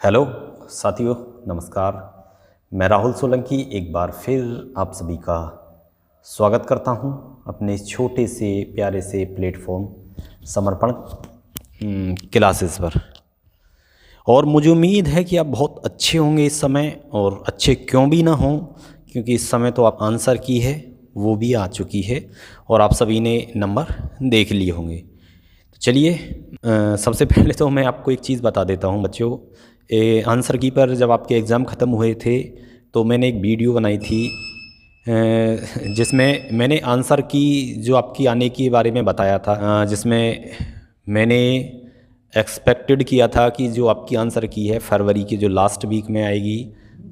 Hello साथियों, नमस्कार। मैं राहुल सोलंकी एक बार फिर आप सभी का स्वागत करता हूं अपने इस छोटे से प्यारे से प्लेटफॉर्म समर्पण क्लासेस पर। और मुझे उम्मीद है कि आप बहुत अच्छे होंगे इस समय, और अच्छे क्यों भी ना हों, क्योंकि इस समय तो आप आंसर की है वो भी आ चुकी है और आप सभी ने नंबर देख लिए होंगे। तो चलिए, सबसे पहले तो मैं आपको एक चीज़ बता देता हूं बच्चों। आंसर की पर जब आपके एग्ज़ाम ख़त्म हुए थे तो मैंने एक वीडियो बनाई थी जिसमें मैंने आंसर की जो आपकी आने के बारे में बताया था, जिसमें मैंने एक्सपेक्टेड किया था कि जो आपकी आंसर की है फरवरी के जो लास्ट वीक में आएगी।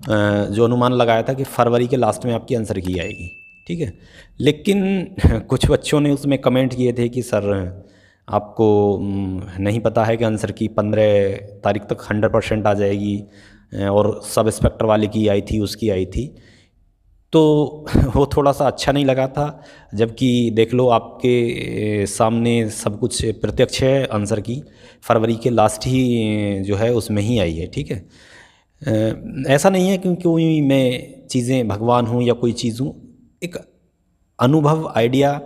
जो अनुमान लगाया था कि फरवरी के लास्ट में आपकी आंसर की आएगी, ठीक है। लेकिन कुछ बच्चों ने उसमें कमेंट किए थे कि सर आपको नहीं पता है कि आंसर की 15 तारीख तक 100% आ जाएगी, और सब इंस्पेक्टर वाले की आई थी, उसकी आई थी। तो वो थोड़ा सा अच्छा नहीं लगा था, जबकि देख लो आपके सामने सब कुछ प्रत्यक्ष है। आंसर की फरवरी के लास्ट ही जो है उसमें ही आई है, ठीक है। ऐसा नहीं है क्योंकि मैं चीज़ें भगवान हूँ या कोई चीज़ हूँ, एक अनुभव आइडिया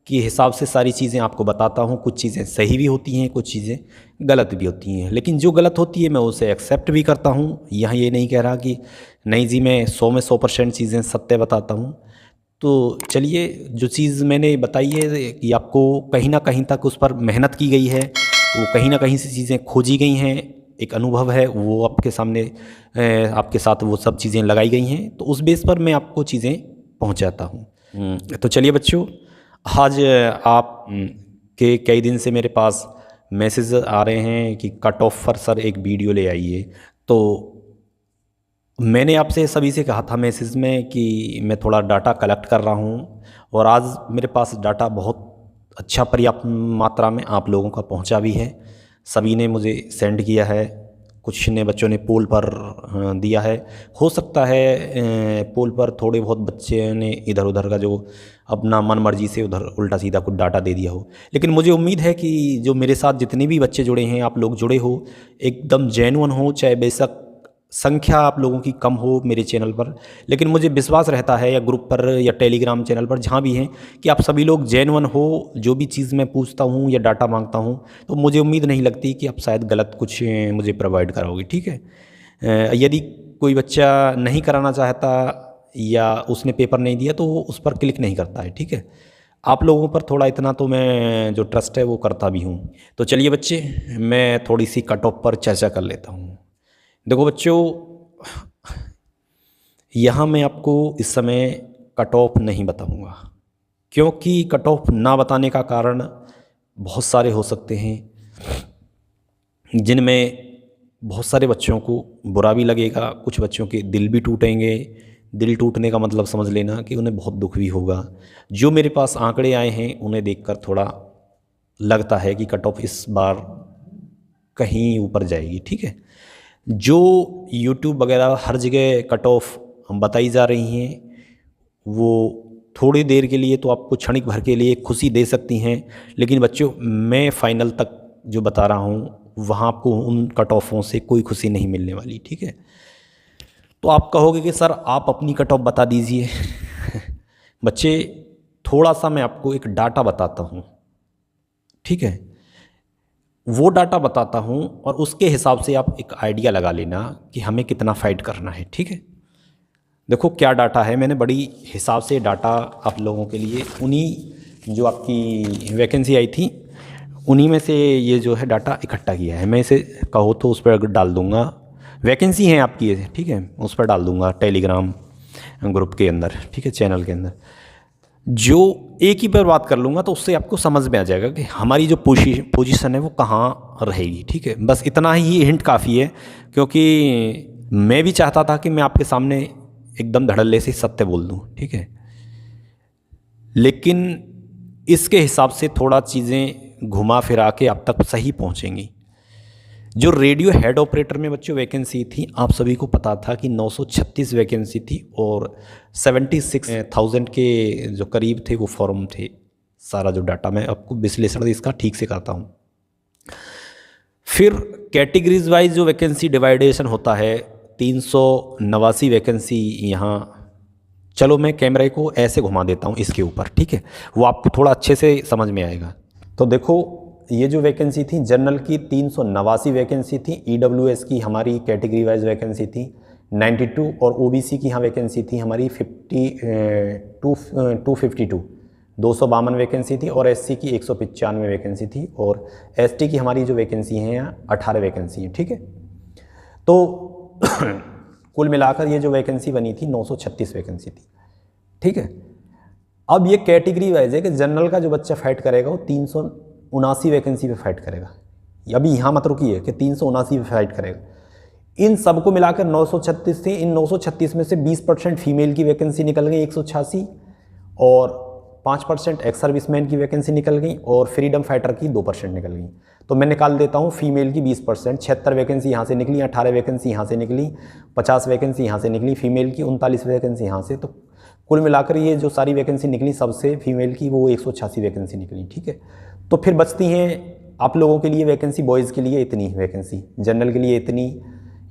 के हिसाब से सारी चीज़ें आपको बताता हूँ। कुछ चीज़ें सही भी होती हैं, कुछ चीज़ें गलत भी होती हैं, लेकिन जो गलत होती है मैं उसे एक्सेप्ट भी करता हूँ। यहाँ ये नहीं कह रहा कि नहीं जी मैं 100 में 100% चीज़ें सत्य बताता हूँ। तो चलिए, जो चीज़ मैंने बताई है कि आपको कहीं ना कहीं तक उस पर मेहनत की गई है, वो कहीं ना कहीं से चीज़ें खोजी गई हैं, एक अनुभव है वो आपके सामने, आपके साथ वो सब चीज़ें लगाई गई हैं, तो उस बेस पर मैं आपको चीज़ें पहुँचाता हूँ। तो चलिए बच्चों, आज आप के कई दिन से मेरे पास मैसेज आ रहे हैं कि कट ऑफ पर सर एक वीडियो ले आइए। तो मैंने आपसे सभी से कहा था मैसेज में कि मैं थोड़ा डाटा कलेक्ट कर रहा हूँ, और आज मेरे पास डाटा बहुत अच्छा पर्याप्त मात्रा में आप लोगों का पहुँचा भी है। सभी ने मुझे सेंड किया है, कुछ ने बच्चों ने पोल पर दिया है। हो सकता है पोल पर थोड़े बहुत बच्चे ने इधर उधर का जो अपना मन मर्जी से उधर उल्टा सीधा कुछ डाटा दे दिया हो, लेकिन मुझे उम्मीद है कि जो मेरे साथ जितने भी बच्चे जुड़े हैं, आप लोग जुड़े हो, एकदम जेन्युइन हो, चाहे बेशक संख्या आप लोगों की कम हो मेरे चैनल पर, लेकिन मुझे विश्वास रहता है, या ग्रुप पर या टेलीग्राम चैनल पर जहाँ भी हैं, कि आप सभी लोग जेन्युइन हो। जो भी चीज़ मैं पूछता हूँ या डाटा मांगता हूँ तो मुझे उम्मीद नहीं लगती कि आप शायद गलत कुछ मुझे प्रोवाइड कराओगे, ठीक है। यदि कोई बच्चा नहीं कराना चाहता या उसने पेपर नहीं दिया तो वो उस पर क्लिक नहीं करता है, ठीक है। आप लोगों पर थोड़ा इतना तो मैं जो ट्रस्ट है वो करता भी हूँ। तो चलिए बच्चे, मैं थोड़ी सी कट ऑफ पर चर्चा कर लेता हूँ। देखो बच्चों, यहाँ मैं आपको इस समय कट ऑफ नहीं बताऊँगा, क्योंकि कट ऑफ ना बताने का कारण बहुत सारे हो सकते हैं, जिनमें बहुत सारे बच्चों को बुरा भी लगेगा, कुछ बच्चों के दिल भी टूटेंगे। दिल टूटने का मतलब समझ लेना कि उन्हें बहुत दुख भी होगा। जो मेरे पास आंकड़े आए हैं उन्हें देखकर थोड़ा लगता है कि कट ऑफ इस बार कहीं ऊपर जाएगी, ठीक है। जो यूट्यूब वगैरह हर जगह कट ऑफ बताई जा रही हैं, वो थोड़ी देर के लिए तो आपको क्षणिक भर के लिए खुशी दे सकती हैं, लेकिन बच्चों मैं फाइनल तक जो बता रहा हूँ वहाँ आपको उन कट ऑफों से कोई खुशी नहीं मिलने वाली, ठीक है। तो आप कहोगे कि सर आप अपनी कट ऑफ बता दीजिए। बच्चे, थोड़ा सा मैं आपको एक डाटा बताता हूँ, ठीक है। वो डाटा बताता हूँ और उसके हिसाब से आप एक आइडिया लगा लेना कि हमें कितना फ़ाइट करना है, ठीक है। देखो क्या डाटा है, मैंने बड़ी हिसाब से डाटा आप लोगों के लिए, उन्हीं जो आपकी वैकेंसी आई थी उन्हीं में से ये जो है डाटा इकट्ठा किया है। मैं इसे कहो तो उस पर डाल दूँगा, वैकेंसी हैं आपकी ये, ठीक है, उस पर डाल दूँगा टेलीग्राम ग्रुप के अंदर, ठीक है, चैनल के अंदर। जो एक ही पर बात कर लूँगा तो उससे आपको समझ में आ जाएगा कि हमारी जो पोजीशन है वो कहाँ रहेगी, ठीक है। बस इतना ही हिंट काफ़ी है, क्योंकि मैं भी चाहता था कि मैं आपके सामने एकदम धड़ल्ले से सत्य बोल दूँ, ठीक है, लेकिन इसके हिसाब से थोड़ा चीज़ें घुमा फिरा के आप तक सही पहुँचेंगी। जो रेडियो हेड ऑपरेटर में बच्चों वैकेंसी थी, आप सभी को पता था कि 936 वैकेंसी थी और 76,000 के जो करीब थे वो फॉर्म थे। सारा जो डाटा मैं आपको विश्लेषण इसका ठीक से करता हूँ। फिर कैटेगरीज वाइज जो वैकेंसी डिवाइडेशन होता है, 389 वैकेंसी यहाँ, चलो मैं कैमरे को ऐसे घुमा देता हूँ इसके ऊपर, ठीक है, वो आपको थोड़ा अच्छे से समझ में आएगा। तो देखो ये जो वैकेंसी थी जनरल की 389 वैकेंसी थी, ईडब्ल्यूएस की हमारी कैटेगरी वाइज वैकेंसी थी 92 और ओबीसी की यहाँ वैकेंसी थी हमारी 252 252 वैकेंसी थी और एससी की 195 वैकेंसी थी और एसटी की हमारी जो वैकेंसी हैं यहाँ 18 वैकेंसी हैं, ठीक है। तो कुल मिलाकर ये जो वैकेंसी बनी थी 936 वैकेंसी थी, ठीक है। अब ये कैटेगरी वाइज है कि जनरल का जो बच्चा फाइट करेगा वो 379 वैकेंसी पे फाइट करेगा, अभी यहाँ मत रुकिए कि 379 पे फाइट करेगा। इन सबको मिलाकर 936 थे, इन 936 में से 20% फीमेल की वैकेंसी निकल गई 186 और 5% एक्स सर्विसमैन की वैकेंसी निकल गई और फ्रीडम फाइटर की 2% निकल गई। तो मैं निकाल देता हूँ फीमेल की 20%, 76 वैकेंसी यहाँ से निकली, 18 वैकेंसी यहाँ से निकली, 50 वैकेंसी यहाँ से निकली, फीमेल की 39 वैकेंसी यहाँ से। तो कुल मिलाकर ये जो सारी वैकेंसी निकली सबसे फीमेल की वो 186 वैकेंसी निकली, ठीक है। तो फिर बचती हैं आप लोगों के लिए वैकेंसी, बॉयज़ के लिए इतनी वैकेंसी, जनरल के लिए इतनी,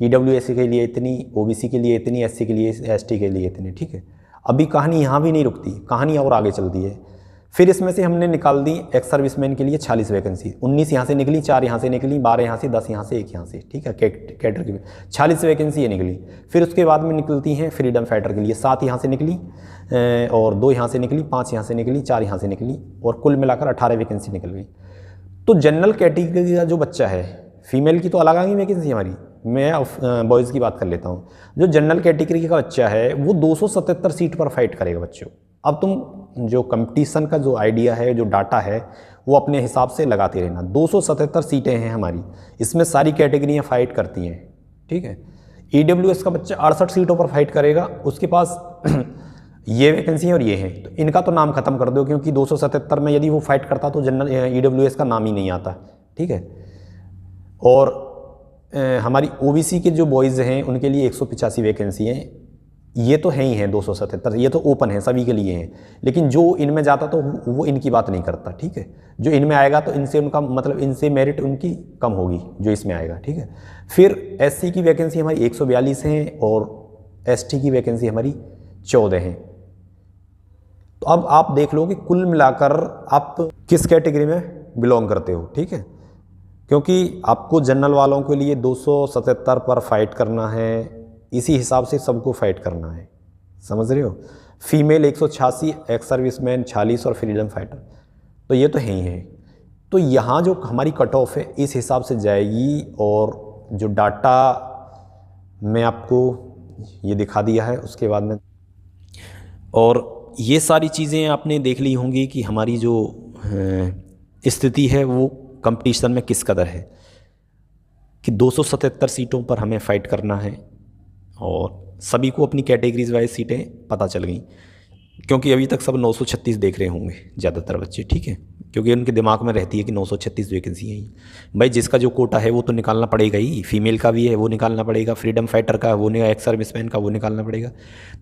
ईडब्ल्यूएस के लिए इतनी, ओबीसी के लिए इतनी, एससी के लिए, एसटी के लिए इतनी, ठीक है। अभी कहानी यहाँ भी नहीं रुकती, कहानी और आगे चलती है। फिर इसमें से हमने निकाल दी एक्स सर्विसमैन के लिए 46 वैकेंसी, 19 यहाँ से निकली, 4 यहाँ से निकली, 12 यहाँ से, 10 यहाँ से, 1 यहाँ से, ठीक है। कैडर की 46 वैकेंसी ये निकली। फिर उसके बाद में निकलती हैं फ्रीडम फाइटर के लिए, 7 यहाँ से निकली और 2 यहाँ से निकली, 5 यहाँ से निकली, 4 यहाँ से निकली और कुल मिलाकर 18 वैकेंसी निकल गई। तो जनरल कैटेगरी का जो बच्चा है, फीमेल की तो अलग आ गई वैकेंसी हमारी, मैं बॉयज़ की बात कर लेता हूँ। जो जनरल कैटेगरी का बच्चा है वो 277 सीट पर फाइट करेगा बच्चों। अब तुम जो कंपटीशन का जो आइडिया है, जो डाटा है, वो अपने हिसाब से लगाते रहना। 277 सीटें हैं हमारी, इसमें सारी कैटेगरियाँ फाइट करती हैं, ठीक है। ईडब्ल्यूएस का बच्चा 68 सीटों पर फाइट करेगा, उसके पास ये वैकेंसी है और ये है, तो इनका तो नाम खत्म कर दो, क्योंकि 277 में यदि वो फाइट करता तो जनरल ईडब्ल्यूएस का नाम ही नहीं आता, ठीक है। और हमारी ओबीसी के जो बॉयज़ हैं उनके लिए 185 वैकेंसी हैं, ये तो है ही हैं 277, ये तो ओपन है सभी के लिए हैं। लेकिन जो इनमें जाता तो वो इनकी बात नहीं करता, ठीक है। जो इनमें आएगा तो इनसे उनका मतलब इनसे मेरिट उनकी कम होगी जो इसमें आएगा, ठीक है। फिर एससी की वैकेंसी हमारी 142 हैं और एसटी की वैकेंसी हमारी 14 हैं। तो अब आप देख लो कि कुल मिलाकर आप किस कैटेगरी में बिलोंग करते हो, ठीक है। क्योंकि आपको जनरल वालों के लिए 277 पर फाइट करना है, इसी हिसाब से सबको फाइट करना है, समझ रहे हो। फीमेल 186, एक्स सर्विसमैन 46 और फ्रीडम फाइटर, तो ये तो है ही है। तो यहाँ जो हमारी कट ऑफ है इस हिसाब से जाएगी और जो डाटा मैं आपको ये दिखा दिया है उसके बाद में, और ये सारी चीज़ें आपने देख ली होंगी कि हमारी जो स्थिति है वो कंपटीशन में किस कदर है, कि 277 सीटों पर हमें फ़ाइट करना है और सभी को अपनी कैटेगरीज वाइज सीटें पता चल गई। क्योंकि अभी तक सब 936 देख रहे होंगे ज़्यादातर बच्चे, ठीक है, क्योंकि उनके दिमाग में रहती है कि 936 वैकेंसी है। भाई जिसका जो कोटा है वो तो निकालना पड़ेगा ही, फीमेल का भी है वो निकालना पड़ेगा, फ्रीडम फाइटर का वो नहीं, एक्स सर्विसमैन का वो निकालना पड़ेगा।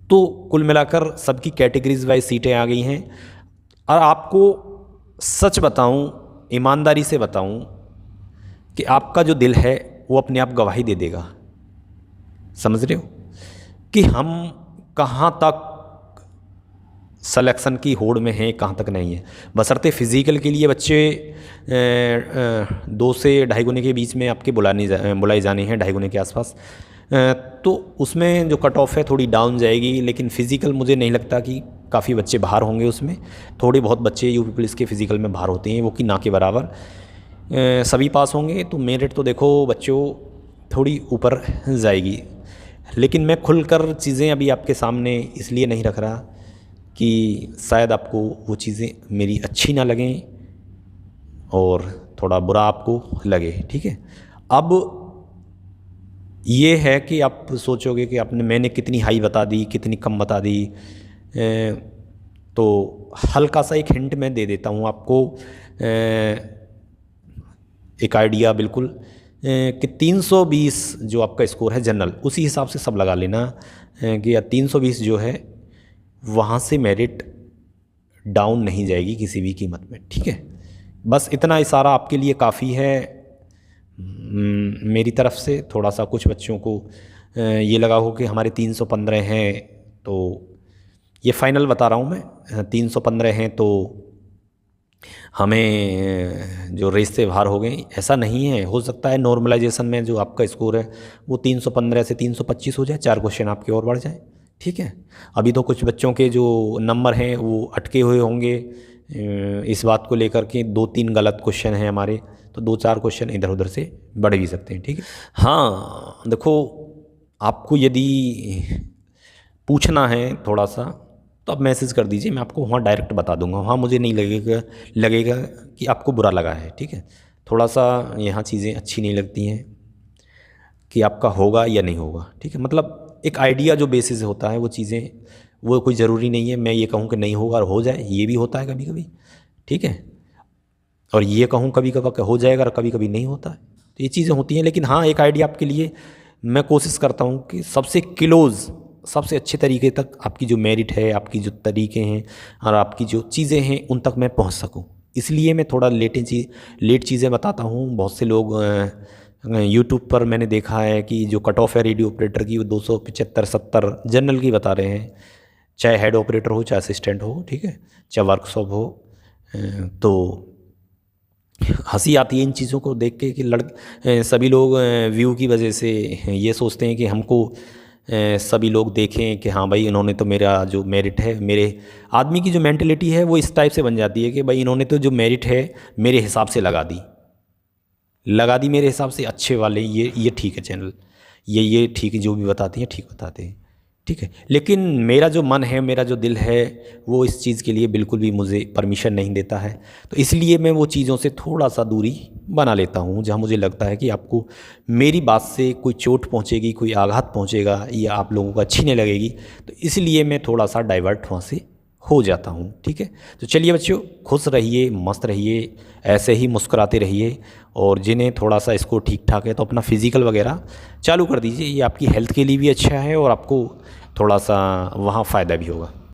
तो कुल मिलाकर सबकी कैटेगरीज वाइज सीटें आ गई हैं। और आपको सच बताऊं, ईमानदारी से बताऊं कि आपका जो दिल है वो अपने आप गवाही दे देगा, समझ रहे हो, कि हम कहाँ तक सिलेक्शन की होड़ में हैं, कहाँ तक नहीं है। बशर्ते फ़िज़िकल के लिए बच्चे 2 से 2.5 गुने के बीच में आपके बुलाए जाने हैं, 2.5 गुने के आसपास, तो उसमें जो कट ऑफ है थोड़ी डाउन जाएगी। लेकिन फ़िज़िकल मुझे नहीं लगता कि काफ़ी बच्चे बाहर होंगे, उसमें थोड़े बहुत बच्चे यूपी पुलिस के फ़िज़िकल में बाहर होते हैं, वो कि ना के बराबर सभी पास होंगे। तो मेरिट तो देखो बच्चों थोड़ी ऊपर जाएगी। लेकिन मैं खुलकर चीज़ें अभी आपके सामने इसलिए नहीं रख रहा कि शायद आपको वो चीज़ें मेरी अच्छी ना लगें और थोड़ा बुरा आपको लगे, ठीक है। अब ये है कि आप सोचोगे कि मैंने कितनी हाई बता दी, कितनी कम बता दी, तो हल्का सा एक हिंट मैं दे देता हूँ आपको, एक आइडिया बिल्कुल, कि 320 जो आपका स्कोर है जनरल, उसी हिसाब से सब लगा लेना कि 320 जो है वहाँ से मेरिट डाउन नहीं जाएगी किसी भी कीमत में, ठीक है। बस इतना इशारा आपके लिए काफ़ी है। मेरी तरफ से थोड़ा सा कुछ बच्चों को ये लगा हो कि हमारे 315 हैं, तो ये फाइनल बता रहा हूँ मैं, 315 हैं तो हमें जो रेस से बाहर हो गए, ऐसा नहीं है। हो सकता है नॉर्मलाइजेशन में जो आपका स्कोर है वो 315 से 325 हो जाए, 4 क्वेश्चन आपके और बढ़ जाए, ठीक है। अभी तो कुछ बच्चों के जो नंबर हैं वो अटके हुए होंगे इस बात को लेकर के 2-3 गलत क्वेश्चन हैं हमारे, तो 2-4 क्वेश्चन इधर उधर से बढ़ भी सकते हैं, ठीक है। हाँ देखो, आपको यदि पूछना है थोड़ा सा तो आप मैसेज कर दीजिए, मैं आपको वहाँ डायरेक्ट बता दूंगा। वहाँ मुझे नहीं लगेगा कि आपको बुरा लगा है, ठीक है। थोड़ा सा यहाँ चीज़ें अच्छी नहीं लगती हैं कि आपका होगा या नहीं होगा, ठीक है। मतलब एक आइडिया जो बेसिस होता है वो चीज़ें, वो कोई ज़रूरी नहीं है मैं ये कहूँ कि नहीं होगा और हो जाए, ये भी होता है कभी कभी, ठीक है। और ये कहूँ कभी कभी हो जाएगा और कभी कभी नहीं होता है, तो ये चीज़ें होती हैं। लेकिन हाँ, एक आइडिया आपके लिए मैं कोशिश करता हूँ कि सबसे क्लोज़, सबसे अच्छे तरीके तक आपकी जो मेरिट है, आपकी जो तरीके हैं और आपकी जो चीज़ें हैं उन तक मैं पहुँच सकूँ, इसलिए मैं थोड़ा लेट चीज़ें बताता हूँ। बहुत से लोग यूट्यूब पर मैंने देखा है कि जो कट ऑफ है रेडियो ऑपरेटर की वो 275-70 जनरल की बता रहे हैं, चाहे हेड ऑपरेटर हो चाहे असिस्टेंट हो, ठीक है, चाहे वर्कशॉप हो। तो हंसी आती है इन चीज़ों को देख के कि सभी लोग व्यू की वजह से ये सोचते हैं कि हमको सभी लोग देखें कि हाँ भाई इन्होंने तो मेरा जो मेरिट है, मेरे आदमी की जो मेंटलिटी है वो इस टाइप से बन जाती है कि भाई इन्होंने तो जो मेरिट है मेरे हिसाब से लगा दी मेरे हिसाब से, अच्छे वाले ये ठीक है चैनल, ये ठीक है, जो भी बताते हैं ठीक बताते हैं, ठीक है। लेकिन मेरा जो मन है, मेरा जो दिल है, वो इस चीज़ के लिए बिल्कुल भी मुझे परमिशन नहीं देता है। तो इसलिए मैं वो चीज़ों से थोड़ा सा दूरी बना लेता हूँ जहाँ मुझे लगता है कि आपको मेरी बात से कोई चोट पहुँचेगी, कोई आघात पहुँचेगा या आप लोगों को अच्छी नहीं लगेगी, तो इसलिए मैं थोड़ा सा डाइवर्ट वहाँ से हो जाता हूँ, ठीक है। तो चलिए बच्चों, खुश रहिए, मस्त रहिए, ऐसे ही मुस्कुराते रहिए। और जिन्हें थोड़ा सा इसको ठीक ठाक है तो अपना फिज़िकल वगैरह चालू कर दीजिए, ये आपकी हेल्थ के लिए भी अच्छा है और आपको थोड़ा सा वहाँ फ़ायदा भी होगा।